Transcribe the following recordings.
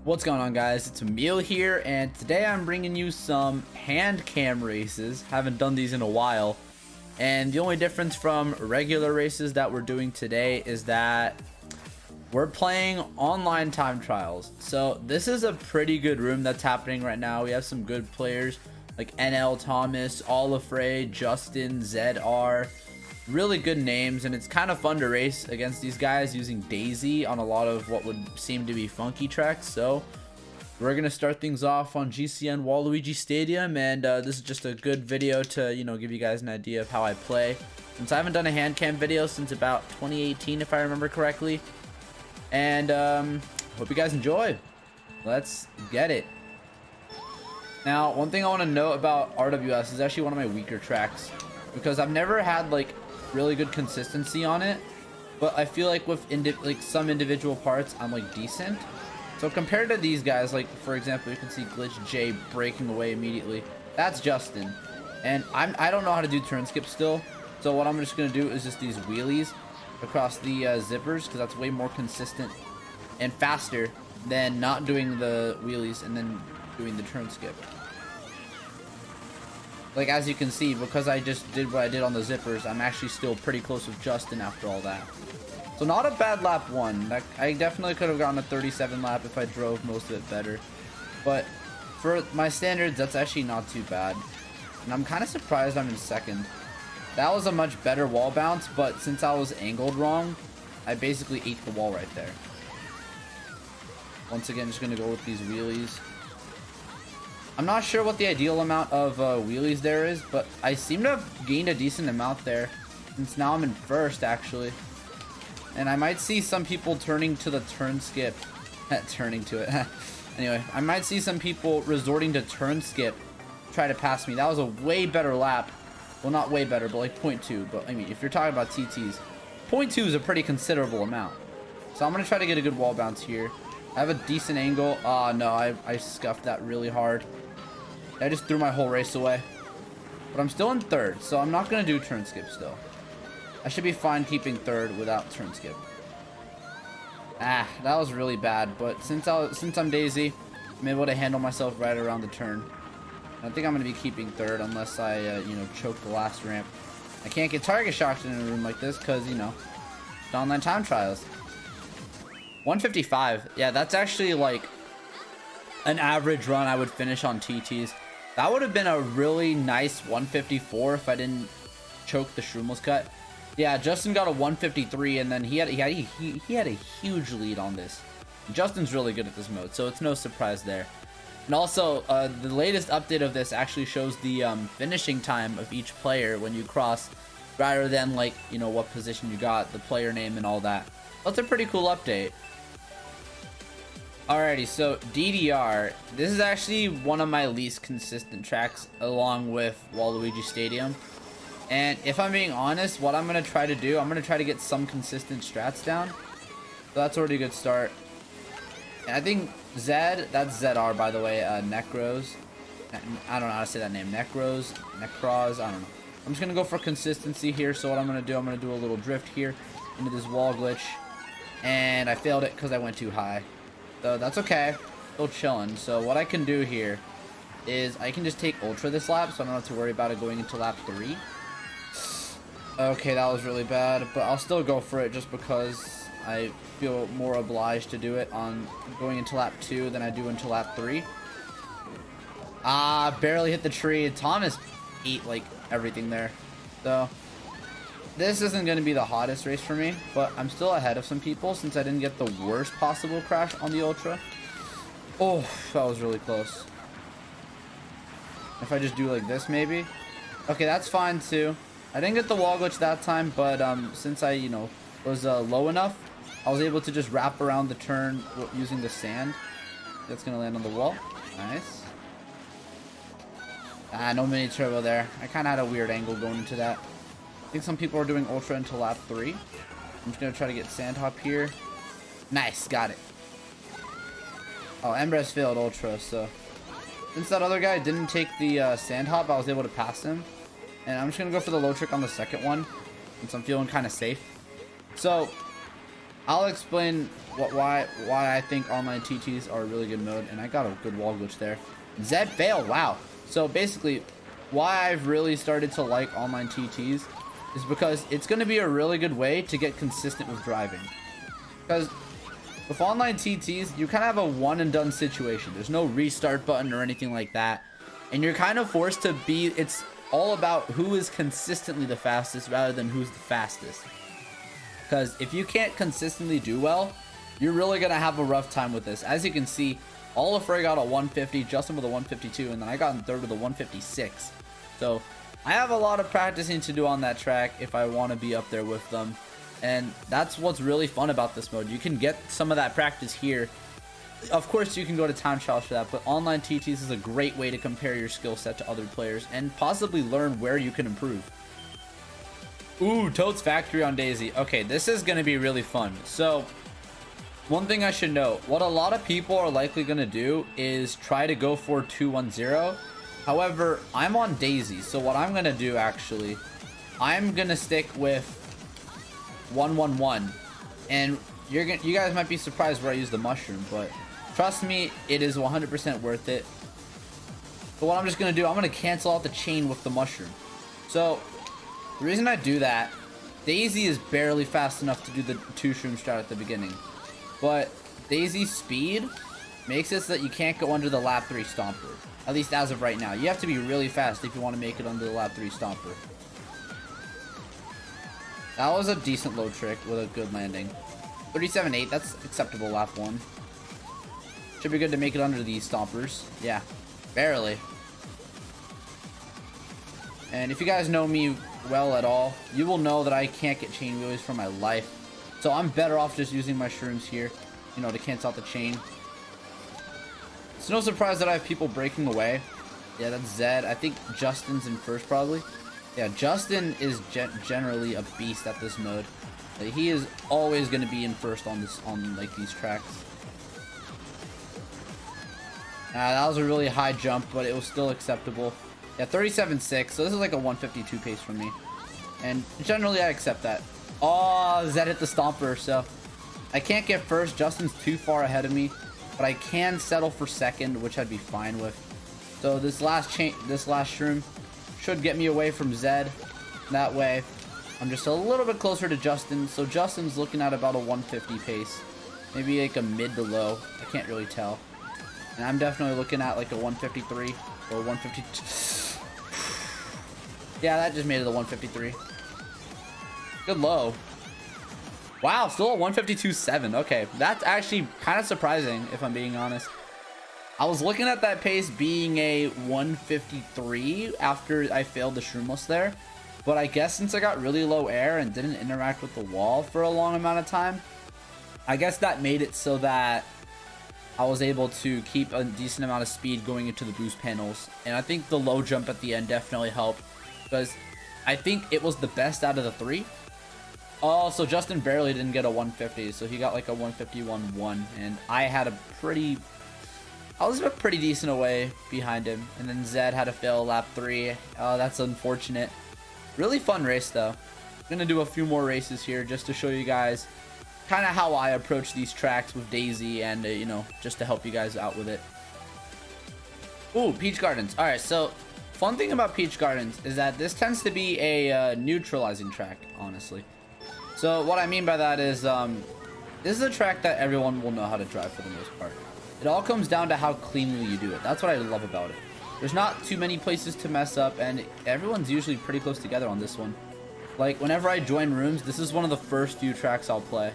What's going on, guys? It's Emil here, and today I'm bringing you some hand cam races. Haven't done these in a while, and the only difference from regular races that we're doing today is that we're playing online time trials. So this is a pretty good room that's happening right now. We have some good players like NL Thomas, All Afraid, Justin, ZR. Really good names, and it's kind of fun to race against these guys using Daisy on a lot of what would seem to be funky tracks. So we're gonna start things off on GCN Waluigi Stadium, and this is just a good video to give you guys an idea of how I play, since I haven't done a hand cam video since about 2018 if I remember correctly. And hope you guys enjoy. Let's get it. Now, one thing I want to note about RWS is actually one of my weaker tracks, because I've never had like really good consistency on it, but I feel like with some individual parts I'm like decent. So compared to these guys, like for example, you can see Glitch J breaking away immediately. That's Justin, and I don't know how to do turn skip still. So what I'm just gonna do is just these wheelies across the zippers, because that's way more consistent and faster than not doing the wheelies and then doing the turn skip. Like, as you can see, because I just did what I did on the zippers, I'm actually still pretty close with Justin after all that. So not a bad lap one. Like, I definitely could have gotten a 37 lap if I drove most of it better. But for my standards, that's actually not too bad. And I'm kind of surprised I'm in second. That was a much better wall bounce, but since I was angled wrong, I basically ate the wall right there. Once again, just going to go with these wheelies. I'm not sure what the ideal amount of wheelies there is, but I seem to have gained a decent amount there, since now I'm in first actually. And I might see some people turning to the turn skip. Turning to it. Anyway, I might see some people resorting to turn skip, try to pass me. That was a way better lap. Well, not way better, but like 0.2. But I mean, if you're talking about TTs, 0.2 is a pretty considerable amount. So I'm going to try to get a good wall bounce here. I have a decent angle. Oh no, I scuffed that really hard. I just threw my whole race away. But I'm still in third, so I'm not going to do turn skip still. I should be fine keeping third without turn skip. Ah, that was really bad, but since I'm Daisy, I'm able to handle myself right around the turn. I think I'm going to be keeping third unless I, choke the last ramp. I can't get target shocked in a room like this because, it's online time trials. 155. Yeah, that's actually like an average run I would finish on TTs. That would have been a really nice 154 if I didn't choke the Shroomless cut. Yeah, Justin got a 153, and then he had a huge lead on this. Justin's really good at this mode, so it's no surprise there. And also, the latest update of this actually shows the finishing time of each player when you cross, rather than like what position you got, the player name, and all that. That's a pretty cool update. Alrighty, so DDR, this is actually one of my least consistent tracks along with Waluigi Stadium. And if I'm being honest, what I'm going to try to do, I'm going to try to get some consistent strats down. So that's already a good start. And I think Zed, that's ZR by the way, Necros. I don't know how to say that name, Necros, I don't know. I'm just going to go for consistency here, so what I'm going to do, I'm going to do a little drift here into this wall glitch. And I failed it because I went too high. So that's okay, still chilling. So what I can do here is I can just take Ultra this lap, so I don't have to worry about it going into lap 3. Okay, that was really bad, but I'll still go for it just because I feel more obliged to do it on going into lap 2 than I do into lap 3. Ah, barely hit the tree. Thomas ate like everything there. So this isn't going to be the hottest race for me, but I'm still ahead of some people since I didn't get the worst possible crash on the Ultra. Oh, that was really close. If I just do like this, maybe. Okay, that's fine too. I didn't get the wall glitch that time, but since I, was low enough, I was able to just wrap around the turn using the sand. That's going to land on the wall. Nice. Ah, no mini turbo there. I kind of had a weird angle going into that. I think some people are doing Ultra into lap 3. I'm just going to try to get sand hop here. Nice, got it. Oh, Embrez failed Ultra, so since that other guy didn't take the sand hop, I was able to pass him. And I'm just going to go for the low trick on the second one, since I'm feeling kind of safe. So I'll explain why I think online TTs are a really good mode, and I got a good wall glitch there. Zed failed. Wow. So basically, why I've really started to like online TTs is because it's going to be a really good way to get consistent with driving. Because with online TTs, you kind of have a one and done situation. There's no restart button or anything like that, and you're kind of forced to be. It's all about who is consistently the fastest rather than who's the fastest. Because if you can't consistently do well, you're really going to have a rough time with this. As you can see, Oliver got a 150, Justin with a 152, and then I got in third with a 156. So I have a lot of practicing to do on that track if I want to be up there with them. And that's what's really fun about this mode. You can get some of that practice here. Of course, you can go to time trials for that, but online TTs is a great way to compare your skill set to other players and possibly learn where you can improve. Ooh, Toad's Factory on Daisy. Okay, this is going to be really fun. So, one thing I should note, what a lot of people are likely going to do is try to go for 210. However, I'm on Daisy, so what I'm going to do actually, I'm going to stick with 111. And you guys might be surprised where I use the mushroom, but trust me, it is 100% worth it. But what I'm just going to do, I'm going to cancel out the chain with the mushroom. So, the reason I do that, Daisy is barely fast enough to do the 2-shroom strat at the beginning. But Daisy's speed makes it so that you can't go under the lap 3 stomper. At least as of right now. You have to be really fast if you want to make it under the lap 3 stomper. That was a decent low trick with a good landing. 37.8, that's acceptable lap 1. Should be good to make it under these stompers. Yeah, barely. And if you guys know me well at all, you will know that I can't get chain wheelies for my life. So I'm better off just using my shrooms here, you know, to cancel out the chain. It's no surprise that I have people breaking away. Yeah, that's Zed. I think Justin's in first probably. Yeah, Justin is generally a beast at this mode. Like, he is always going to be in first on like these tracks. That was a really high jump, but it was still acceptable. Yeah, 37.6. So this is like a 152 pace for me. And generally I accept that. Oh, Zed hit the stomper, so I can't get first. Justin's too far ahead of me, but I can settle for second, which I'd be fine with. So this last shroom should get me away from Zed. That way, I'm just a little bit closer to Justin. So Justin's looking at about a 150 pace, maybe like a mid to low. I can't really tell. And I'm definitely looking at like a 153 or 152. Yeah, that just made it a 153. Good low. Wow, still a 152.7. Okay, that's actually kind of surprising if I'm being honest. I was looking at that pace being a 153 after I failed the shroomless there. But I guess since I got really low air and didn't interact with the wall for a long amount of time, I guess that made it so that I was able to keep a decent amount of speed going into the boost panels. And I think the low jump at the end definitely helped, because I think it was the best out of the 3. Oh, so Justin barely didn't get a 150, so he got like a 151.1, and I was a pretty decent away behind him. And then Zed had to fail lap 3. Oh, that's unfortunate. Really fun race though. I'm gonna do a few more races here just to show you guys kind of how I approach these tracks with Daisy, and you know, just to help you guys out with it. Ooh, Peach Gardens. All right, so fun thing about Peach Gardens is that this tends to be a neutralizing track, honestly. So what I mean by that is this is a track that everyone will know how to drive for the most part. It all comes down to how cleanly you do it. That's what I love about it. There's not too many places to mess up, and everyone's usually pretty close together on this one. Like, whenever I join rooms, this is one of the first few tracks I'll play.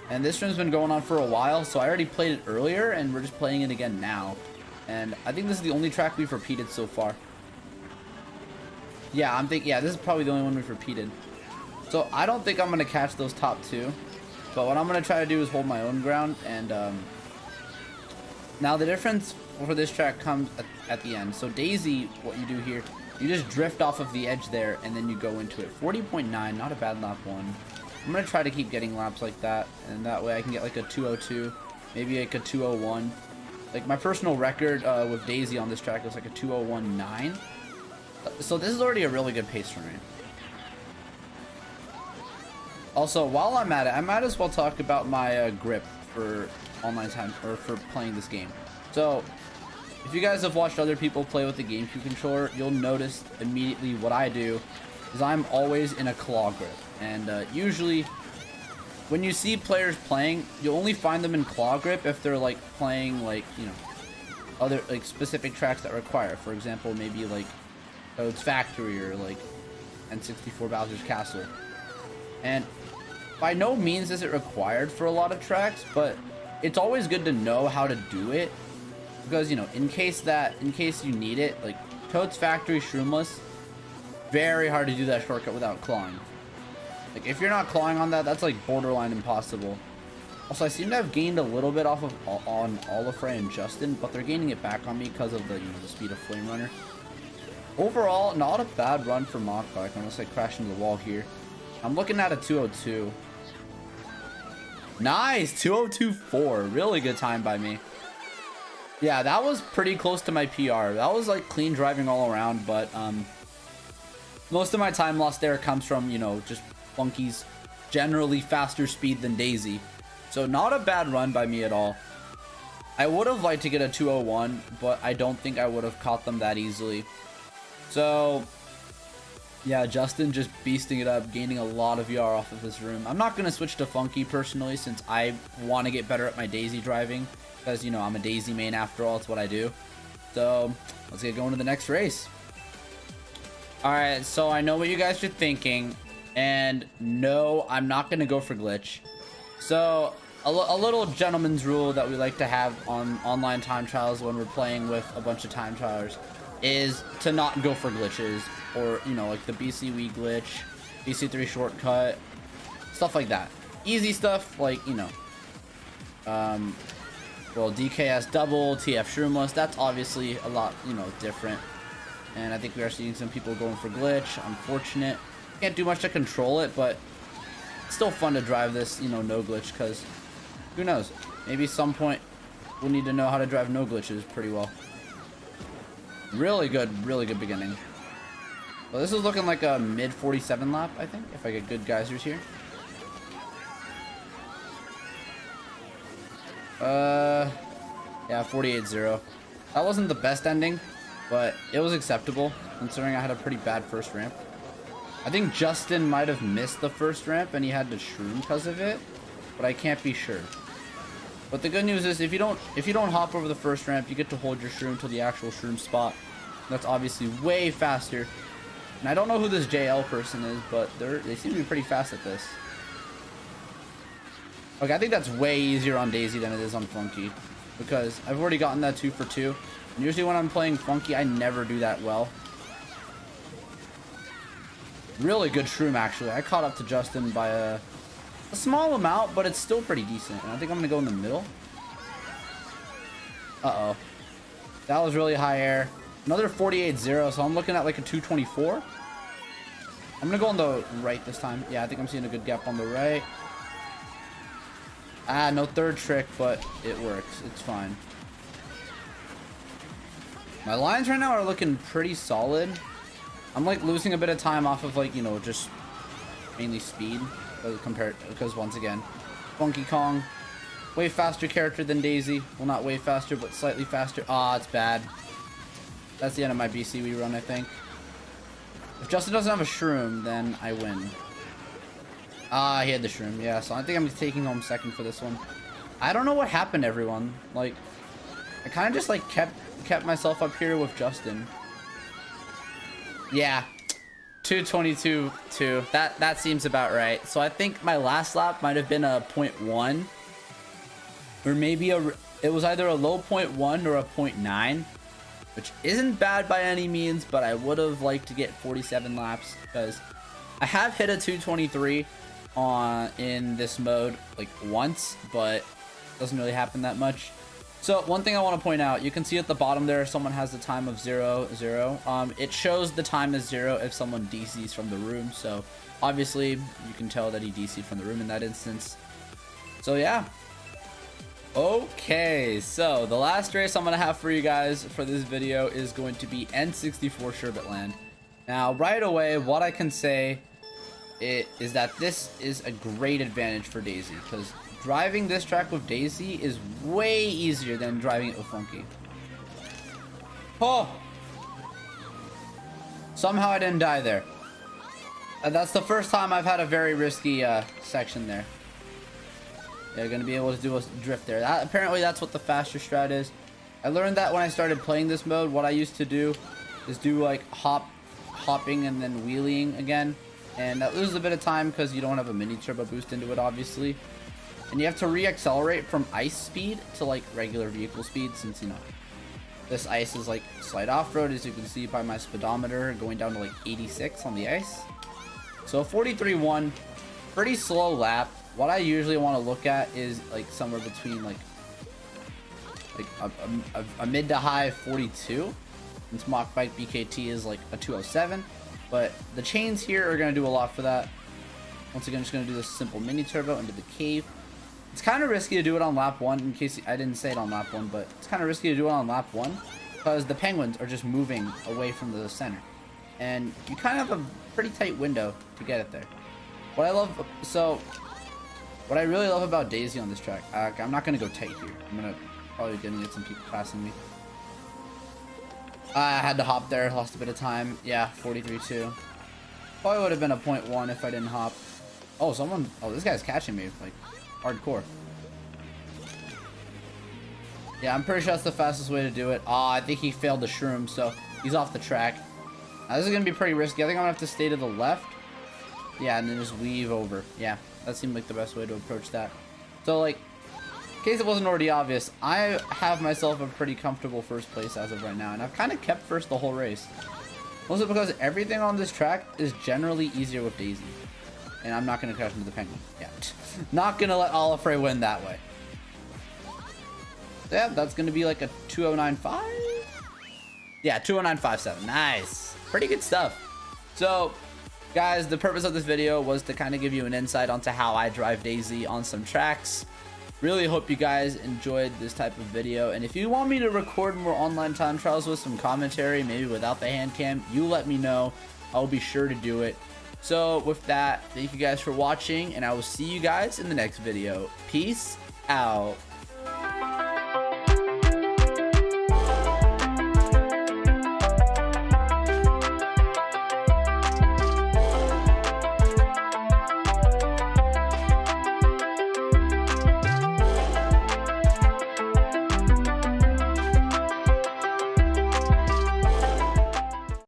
And this room's been going on for a while, so I already played it earlier, and we're just playing it again now. And I think this is the only track we've repeated so far. Yeah, yeah, this is probably the only one we've repeated. So I don't think I'm going to catch those top 2. But what I'm going to try to do is hold my own ground. And now the difference for this track comes at the end. So Daisy, what you do here, you just drift off of the edge there, and then you go into it. 40.9, not a bad lap 1. I'm going to try to keep getting laps like that, and that way I can get like a 202, maybe like a 201. Like, my personal record with Daisy on this track is like a 201.9. So this is already a really good pace for me. Also, while I'm at it, I might as well talk about my grip for online time, or for playing this game. So if you guys have watched other people play with the GameCube controller, you'll notice immediately what I do is I'm always in a claw grip. And usually when you see players playing, you'll only find them in claw grip if they're like playing like, you know, other like specific tracks that require. For example, maybe like Toad's Factory or like N64 Bowser's Castle. And by no means is it required for a lot of tracks, but it's always good to know how to do it. Because, you know, in case you need it, like Toad's Factory Shroomless, very hard to do that shortcut without clawing. Like if you're not clawing on that, that's like borderline impossible. Also, I seem to have gained a little bit off of on Olafray and Justin, but they're gaining it back on me because of the, you know, the speed of Flame Runner. Overall, not a bad run for Machbike unless I crash into the wall here. I'm looking at a 202. Nice, 202.4. Really good time by me. Yeah, that was pretty close to my PR. That was like clean driving all around, but most of my time lost there comes from, you know, just Funky's generally faster speed than Daisy. So not a bad run by me at all. I would have liked to get a 201, but I don't think I would have caught them that easily. So yeah, Justin just beasting it up, gaining a lot of VR off of this room. I'm not going to switch to Funky personally since I want to get better at my Daisy driving. Because, you know, I'm a Daisy main after all. It's what I do. So let's get going to the next race. Alright, so I know what you guys are thinking. And no, I'm not going to go for glitch. So a little gentleman's rule that we like to have on online time trials when we're playing with a bunch of time trialers is to not go for glitches. Or, you know, like the BC Wii glitch, BC3 shortcut, stuff like that. Easy stuff like, you know, well, DKS double, TF Shroomless, that's obviously a lot, you know, different. And I think we are seeing some people going for glitch. Unfortunate. Can't do much to control it, but it's still fun to drive this, you know, no glitch, because who knows? Maybe some point we'll need to know how to drive no glitches pretty well. Really good beginning. Well, this is looking like a mid 47 lap, I think, if I get good geysers here. Yeah, 48-0. That wasn't the best ending, but it was acceptable considering I had a pretty bad first ramp. I think Justin might have missed the first ramp and he had to shroom because of it, but I can't be sure. But the good news is if you don't hop over the first ramp, you get to hold your shroom to the actual shroom spot. That's obviously way faster. And I don't know who this JL person is, but they seem to be pretty fast at this. Okay, I think that's way easier on Daisy than it is on Funky, because I've already gotten that 2 for 2. And usually when I'm playing Funky, I never do that well. Really good shroom, actually. I caught up to Justin by a small amount, but it's still pretty decent. And I think I'm going to go in the middle. Uh-oh. That was really high air. Another 48-0, so I'm looking at like a 224. I'm going to go on the right this time. Yeah, I think I'm seeing a good gap on the right. Ah, no third trick, but it works. It's fine. My lines right now are looking pretty solid. I'm like losing a bit of time off of like, you know, just mainly speed because once again, Funky Kong, way faster character than Daisy. Well, not way faster, but slightly faster. Ah, it's bad. That's the end of my BC Wii run, I think. If Justin doesn't have a shroom, then I win. Ah, he had the shroom. Yeah, so I think I'm taking home second for this one. I don't know what happened, everyone. Like, I kind of just like kept myself up here with Justin. Yeah, 222.2. That seems about right. So I think my last lap might have been a 0.1, or maybe it was either a low 0.1 or a 0.9, which isn't bad by any means. But I would have liked to get 47 laps because I have hit a 223 in this mode like once, but it doesn't really happen that much. So one thing I want to point out, you can see at the bottom there, someone has the time of 0-0. It shows the time is 0 if someone DCs from the room. So obviously you can tell that he DC'd from the room in that instance. So yeah. Okay, so the last race I'm going to have for you guys for this video is going to be N64 Sherbet Land. Now right away, what I can say is that this is a great advantage for Daisy, because driving this track with Daisy is way easier than driving it with Funky. Oh! Somehow I didn't die there. That's the first time I've had a very risky section there. They're going to be able to do a drift there. Apparently that's what the faster strat is. I learned that when I started playing this mode. What I used to do is do like hopping and then wheeling again. And that loses a bit of time because you don't have a mini turbo boost into it, obviously. And you have to re-accelerate from ice speed to like regular vehicle speed, since, you know, this ice is like slight off-road, as you can see by my speedometer going down to like 86 on the ice. So 43.1, pretty slow lap. What I usually want to look at is like somewhere between like a mid to high 42. Since Mach Bike BKT is like a 207, but the chains here are going to do a lot for that. Once again, just going to do this simple mini turbo into the cave. It's kind of risky to do it on lap 1, in case I didn't say it on lap 1, but it's kind of risky to do it on lap 1 because the penguins are just moving away from the center, and you kind of have a pretty tight window to get it there. What I really love about Daisy on this track, I'm not going to go tight here. I'm probably going to get some people passing me. I had to hop there, lost a bit of time. Yeah, 43.2. Probably would have been a 0.1 if I didn't hop. Oh, this guy's catching me, like, hardcore. Yeah, I'm pretty sure that's the fastest way to do it. I think he failed the shroom, so he's off the track. Now, this is going to be pretty risky. I think I'm going to have to stay to the left. Yeah, and then just weave over. Yeah, that seemed like the best way to approach that. So, like, in case it wasn't already obvious, I have myself a pretty comfortable first place as of right now, and I've kind of kept first the whole race. Mostly because everything on this track is generally easier with Daisy. And I'm not going to crash into the penguin. Yeah. Not going to let Olafray win that way. Yeah, that's going to be like a 209.5? Yeah, 209.57. Nice. Pretty good stuff. So, guys, the purpose of this video was to kind of give you an insight onto how I drive Daisy on some tracks. Really hope you guys enjoyed this type of video, and if you want me to record more online time trials with some commentary, maybe without the hand cam, you let me know. I'll be sure to do it. So with that, thank you guys for watching, and I will see you guys in the next video. Peace out.